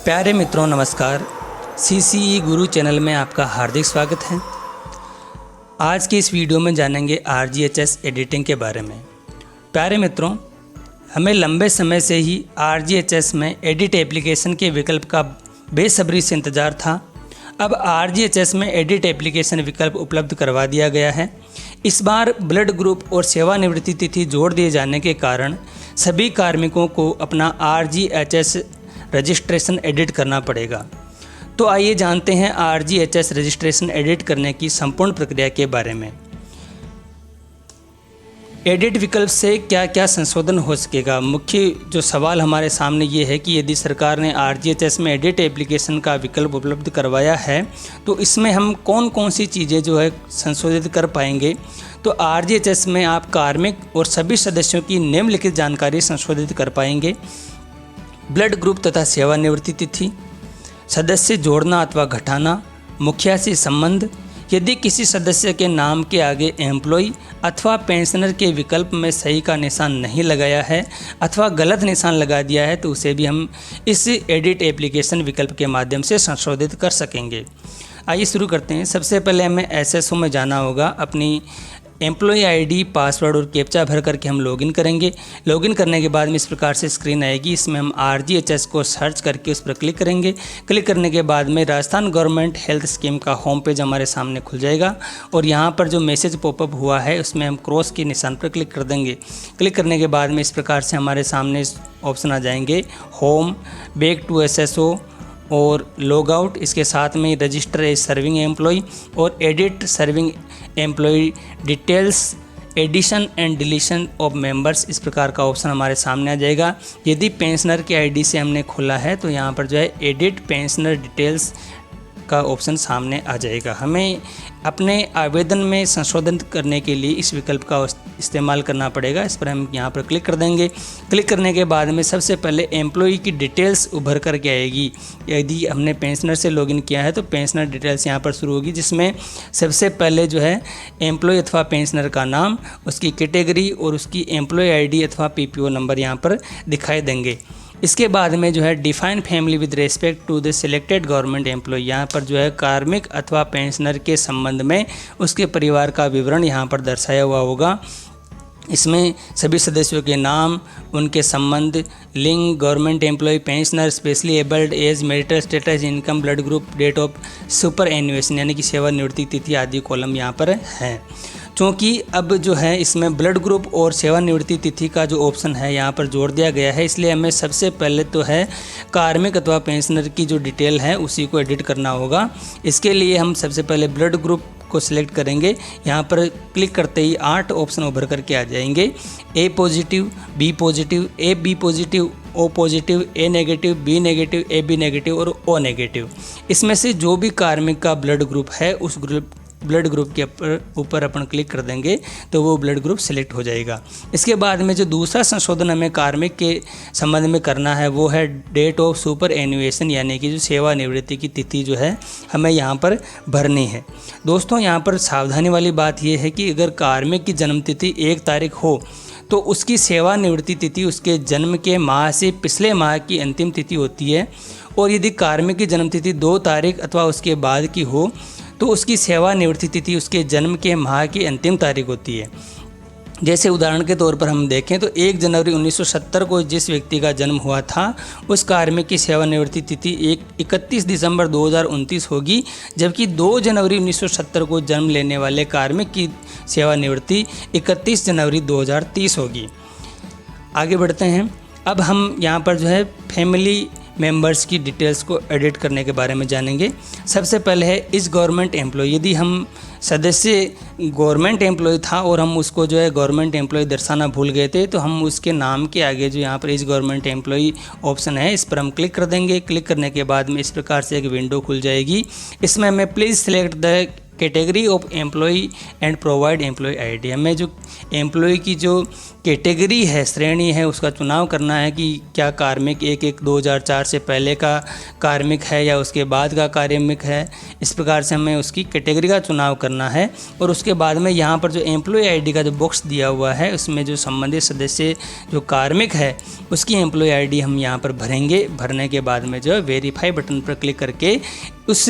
प्यारे मित्रों नमस्कार। CCE गुरु चैनल में आपका हार्दिक स्वागत है। आज की इस वीडियो में जानेंगे RGHS एडिटिंग के बारे में। प्यारे मित्रों, हमें लंबे समय से ही RGHS में एडिट एप्लीकेशन के विकल्प का बेसब्री से इंतज़ार था। अब RGHS में एडिट एप्लीकेशन विकल्प उपलब्ध करवा दिया गया है। इस बार ब्लड ग्रुप और सेवानिवृत्ति तिथि जोड़ दिए जाने के कारण सभी कार्मिकों को अपना RGHS रजिस्ट्रेशन एडिट करना पड़ेगा। तो आइए जानते हैं RGHS रजिस्ट्रेशन एडिट करने की संपूर्ण प्रक्रिया के बारे में। एडिट विकल्प से क्या क्या संशोधन हो सकेगा। मुख्य जो सवाल हमारे सामने ये है कि यदि सरकार ने RGHS में एडिट एप्लीकेशन का विकल्प उपलब्ध करवाया है तो इसमें हम कौन कौन सी चीज़ें जो है संशोधित कर पाएंगे। तो RGHS में आप कार्मिक और सभी सदस्यों की निम्नलिखित जानकारी संशोधित कर पाएंगे। ब्लड ग्रुप तथा सेवानिवृत्ति तिथि, सदस्य जोड़ना अथवा घटाना, मुखिया से संबंध, यदि किसी सदस्य के नाम के आगे एम्प्लॉय अथवा पेंशनर के विकल्प में सही का निशान नहीं लगाया है अथवा गलत निशान लगा दिया है तो उसे भी हम इस एडिट एप्लीकेशन विकल्प के माध्यम से संशोधित कर सकेंगे। आइए शुरू करते हैं। सबसे पहले हमें SSO में जाना होगा। अपनी एम्प्लॉय ID, पासवर्ड और कैप्चा भर करके हम लॉगिन करेंगे। लॉगिन करने के बाद में इस प्रकार से स्क्रीन आएगी। इसमें हम RGHS को सर्च करके उस पर क्लिक करेंगे। क्लिक करने के बाद में राजस्थान गवर्नमेंट हेल्थ स्कीम का होम पेज हमारे सामने खुल जाएगा और यहाँ पर जो मैसेज पॉपअप हुआ है उसमें हम क्रॉस के निशान पर क्लिक कर देंगे। क्लिक करने के बाद में इस प्रकार से हमारे सामने ऑप्शन आ जाएंगे, होम, बैक टू SSO और लॉग आउट। इसके साथ में रजिस्टर एज सर्विंग एम्प्लॉय और edit serving employ details, addition and deletion of members, इस प्रकार का ऑप्शन हमारे सामने आ जाएगा। यदि पेंशनर के ID से हमने खोला है तो यहाँ पर जो है एडिट पेंशनर डिटेल्स का ऑप्शन सामने आ जाएगा। हमें अपने आवेदन में संशोधन करने के लिए इस विकल्प का इस्तेमाल करना पड़ेगा। इस पर हम यहाँ पर क्लिक कर देंगे। क्लिक करने के बाद में सबसे पहले एम्प्लॉय की डिटेल्स उभर करके आएगी। यदि हमने पेंशनर से लॉगिन किया है तो पेंशनर डिटेल्स यहाँ पर शुरू होगी, जिसमें सबसे पहले जो है एम्प्लॉय अथवा पेंशनर का नाम, उसकी कैटेगरी और उसकी एम्प्लॉय ID अथवा PPO नंबर यहाँ पर दिखाई देंगे। इसके बाद में जो है define family with respect to the selected government employ, यहाँ पर जो है कार्मिक अथवा पेंशनर के संबंध में उसके परिवार का विवरण यहाँ पर दर्शाया हुआ होगा। इसमें सभी सदस्यों के नाम, उनके संबंध, लिंग, government employ, pensioner, specially abled, age, marital status, income, blood group, date of superannuation यानी कि सेवानिवृत्ति तिथि आदि कॉलम यहाँ पर हैं। क्योंकि अब जो है इसमें ब्लड ग्रुप और सेवानिवृत्ति तिथि का जो ऑप्शन है यहाँ पर जोड़ दिया गया है, इसलिए हमें सबसे पहले तो है कार्मिक अथवा पेंशनर की जो डिटेल है उसी को एडिट करना होगा। इसके लिए हम सबसे पहले ब्लड ग्रुप को सिलेक्ट करेंगे। यहाँ पर क्लिक करते ही 8 ऑप्शन उभर करके आ जाएंगे। A positive, B positive, AB positive, O positive, A negative, B negative, AB negative और O नेगेटिव। इसमें से जो भी कार्मिक का ब्लड ग्रुप है उस ब्लड ग्रुप के ऊपर अपन क्लिक कर देंगे तो वो ब्लड ग्रुप सिलेक्ट हो जाएगा। इसके बाद में जो दूसरा संशोधन हमें कार्मिक के संबंध में करना है वो है डेट ऑफ सुपर एन्युएशन यानी कि जो सेवानिवृत्ति की तिथि जो है हमें यहाँ पर भरनी है। दोस्तों, यहाँ पर सावधानी वाली बात ये है कि अगर कार्मिक की जन्मतिथि 1 तारीख हो तो उसकी सेवानिवृत्ति तिथि उसके जन्म के माह से पिछले माह की अंतिम तिथि होती है, और यदि कार्मिक की जन्मतिथि 2 तारीख अथवा उसके बाद की हो तो उसकी सेवानिवृत्ति तिथि उसके जन्म के माह की अंतिम तारीख होती है। जैसे उदाहरण के तौर पर हम देखें तो 1 जनवरी 1970 को जिस व्यक्ति का जन्म हुआ था उस कार्मिक की सेवानिवृत्ति तिथि 31 दिसंबर 2029 होगी, जबकि 2 जनवरी 1970 को जन्म लेने वाले कार्मिक की सेवानिवृत्ति 31 जनवरी 2030 होगी। आगे बढ़ते हैं। अब हम यहाँ पर जो है फैमिली मेंबर्स की डिटेल्स को एडिट करने के बारे में जानेंगे। सबसे पहले है इस गवर्नमेंट एम्प्लॉय। यदि हम सदस्य गवर्नमेंट एम्प्लॉय था और हम उसको जो है गवर्नमेंट एम्प्लॉय दर्शाना भूल गए थे तो हम उसके नाम के आगे जो यहाँ पर इस गवर्नमेंट एम्प्लॉय ऑप्शन है इस पर हम क्लिक कर देंगे। क्लिक करने के बाद में इस प्रकार से एक विंडो खुल जाएगी। इसमें हमें please select the category of employ and provide employ ID. हमें जो एम्प्लॉय की जो कैटेगरी है, श्रेणी है, उसका चुनाव करना है कि क्या कार्मिक 1/1/2004 से पहले का कार्मिक है या उसके बाद का कार्मिक है। इस प्रकार से हमें उसकी कैटेगरी का चुनाव करना है। और उसके बाद में यहाँ पर जो एम्प्लॉय आईडी का जो बॉक्स दिया हुआ है उसमें जो संबंधित सदस्य जो कार्मिक है उसकी एम्प्लॉय आईडी हम यहाँ पर भरेंगे। भरने के बाद में जो है वेरीफाई बटन पर क्लिक करके उस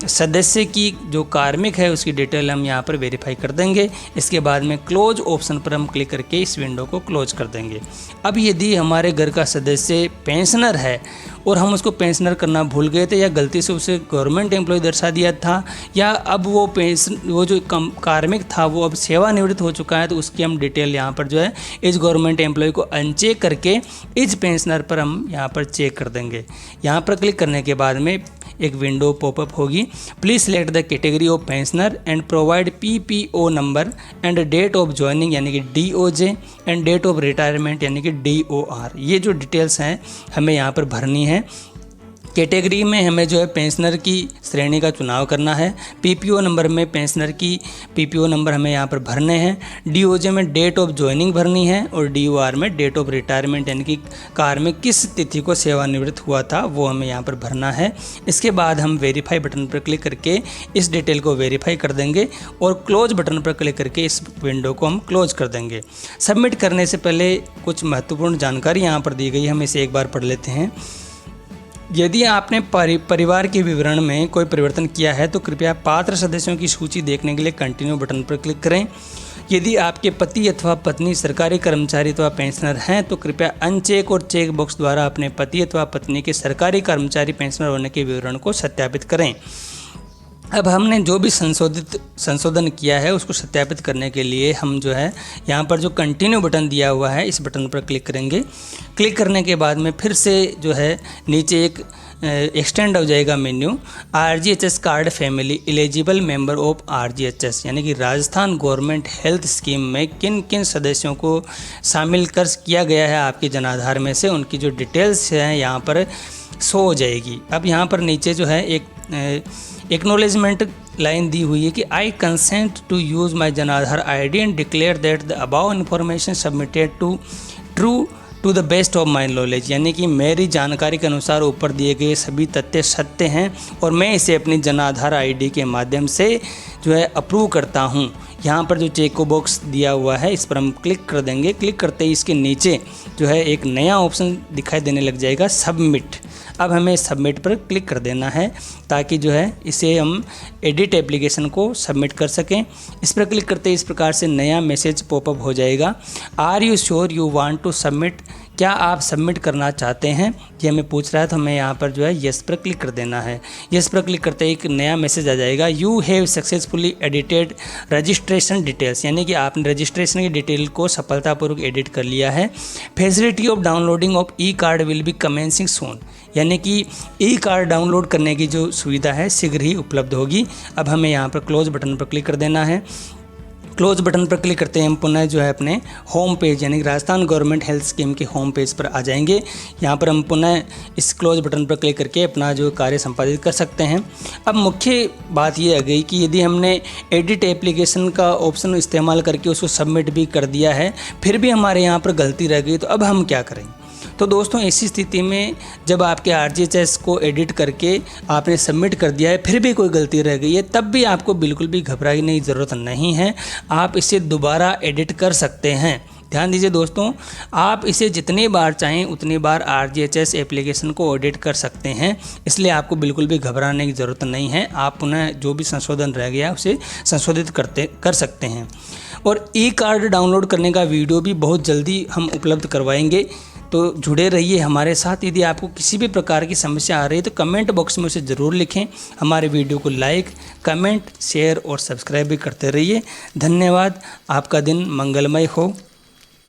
सदस्य की जो कार्मिक है उसकी डिटेल हम यहाँ पर वेरीफाई कर देंगे। इसके बाद में क्लोज ऑप्शन पर हम क्लिक करके इस विंडो को क्लोज कर देंगे। अब यदि हमारे घर का सदस्य पेंशनर है और हम उसको पेंशनर करना भूल गए थे या गलती से उसे गवर्नमेंट एम्प्लॉय दर्शा दिया था, या अब वो जो कार्मिक था वो अब सेवानिवृत्त हो चुका है, तो उसकी हम डिटेल यहाँ पर जो है इस गवर्नमेंट एम्प्लॉय को अनचेक करके इस पेंशनर पर हम यहाँ पर चेक कर देंगे। यहाँ पर क्लिक करने के बाद में एक विंडो पॉपअप होगी। Please select the category of pensioner and provide PPO number and date of joining यानी कि DOJ and date of retirement यानी कि DOR। ये जो डिटेल्स हैं हमें यहाँ पर भरनी है। कैटेगरी में हमें जो है पेंशनर की श्रेणी का चुनाव करना है। PPO नंबर में पेंशनर की PPO नंबर हमें यहाँ पर भरने हैं। DOJ में डेट ऑफ ज्वाइनिंग भरनी है और DOR में डेट ऑफ रिटायरमेंट यानी कि कार्मिक किस तिथि को सेवानिवृत्त हुआ था वो हमें यहाँ पर भरना है। इसके बाद हम वेरीफाई बटन पर क्लिक करके इस डिटेल को वेरीफाई कर देंगे और क्लोज बटन पर क्लिक करके इस विंडो को हम क्लोज कर देंगे। सबमिट करने से पहले कुछ महत्वपूर्ण जानकारी यहाँ पर दी गई है, हम इसे एक बार पढ़ लेते हैं। यदि आपने परिवार के विवरण में कोई परिवर्तन किया है तो कृपया पात्र सदस्यों की सूची देखने के लिए कंटिन्यू बटन पर क्लिक करें। यदि आपके पति अथवा पत्नी सरकारी कर्मचारी अथवा पेंशनर हैं तो कृपया अनचेक और चेक बॉक्स द्वारा अपने पति अथवा पत्नी के सरकारी कर्मचारी पेंशनर होने के विवरण को सत्यापित करें। अब हमने जो भी संशोधन किया है उसको सत्यापित करने के लिए हम जो है यहाँ पर जो कंटिन्यू बटन दिया हुआ है इस बटन पर क्लिक करेंगे। क्लिक करने के बाद में फिर से जो है नीचे एक एक्सटेंड हो जाएगा menu, RGHS card family eligible member of RGHS यानी कि राजस्थान गवर्नमेंट हेल्थ स्कीम में किन किन सदस्यों को शामिल कर किया गया है आपके जनाधार में से, उनकी जो डिटेल्स हैं यहाँ पर शो हो जाएगी। अब यहाँ पर नीचे जो है एक एक्नॉलेजमेंट लाइन दी हुई है कि I consent to use my Jan Aadhaar ID and declare that the above information submitted to the best of my knowledge यानी कि मेरी जानकारी के अनुसार ऊपर दिए गए सभी तथ्य सत्य हैं और मैं इसे अपनी जनाधार ID के माध्यम से जो है अप्रूव करता हूँ। यहाँ पर जो चेक बॉक्स दिया हुआ है इस पर हम क्लिक कर देंगे। क्लिक करते ही इसके नीचे जो है एक नया ऑप्शन दिखाई देने लग जाएगा, सबमिट। अब हमें सबमिट पर क्लिक कर देना है ताकि जो है इसे हम एडिट एप्लीकेशन को सबमिट कर सकें। इस पर क्लिक करते ही इस प्रकार से नया मैसेज पॉपअप हो जाएगा, are you sure you want to submit, क्या आप सबमिट करना चाहते हैं, ये हमें पूछ रहा है। तो हमें यहाँ पर जो है येस पर क्लिक कर देना है। येस पर क्लिक करते ही एक नया मैसेज आ जाएगा, you have successfully edited registration details यानी कि आपने रजिस्ट्रेशन की डिटेल को सफलतापूर्वक एडिट कर लिया है। Facility of downloading of e card will be commencing soon यानी कि ई कार्ड डाउनलोड करने की जो सुविधा है शीघ्र ही उपलब्ध होगी। अब हमें यहाँ पर क्लोज बटन पर क्लिक कर देना है। क्लोज बटन पर क्लिक करते हैं हम पुनः जो है अपने होम पेज यानी कि राजस्थान गवर्नमेंट हेल्थ स्कीम के होम पेज पर आ जाएंगे। यहाँ पर हम पुनः इस क्लोज बटन पर क्लिक करके अपना जो कार्य संपादित कर सकते हैं। अब मुख्य बात ये आ गई कि यदि हमने एडिट एप्लीकेशन का ऑप्शन इस्तेमाल करके उसको सबमिट भी कर दिया है फिर भी हमारे यहाँ पर गलती रह गई तो अब हम क्या करें। तो दोस्तों ऐसी स्थिति में जब आपके RGHS को एडिट करके आपने सबमिट कर दिया है फिर भी कोई गलती रह गई है तब भी आपको बिल्कुल भी घबराने की ज़रूरत नहीं है, आप इसे दोबारा एडिट कर सकते हैं। ध्यान दीजिए दोस्तों, आप इसे जितनी बार चाहें उतनी बार RGHS एप्लीकेशन को एडिट कर सकते हैं, इसलिए आपको बिल्कुल भी घबराने की ज़रूरत नहीं है। आप पुनः जो भी संशोधन रह गया उसे संशोधित कर सकते हैं। और ई कार्ड डाउनलोड करने का वीडियो भी बहुत जल्दी हम उपलब्ध करवाएंगे, तो जुड़े रहिए हमारे साथ। यदि आपको किसी भी प्रकार की समस्या आ रही है तो कमेंट बॉक्स में उसे ज़रूर लिखें। हमारे वीडियो को लाइक, कमेंट, शेयर और सब्सक्राइब भी करते रहिए। धन्यवाद। आपका दिन मंगलमय हो।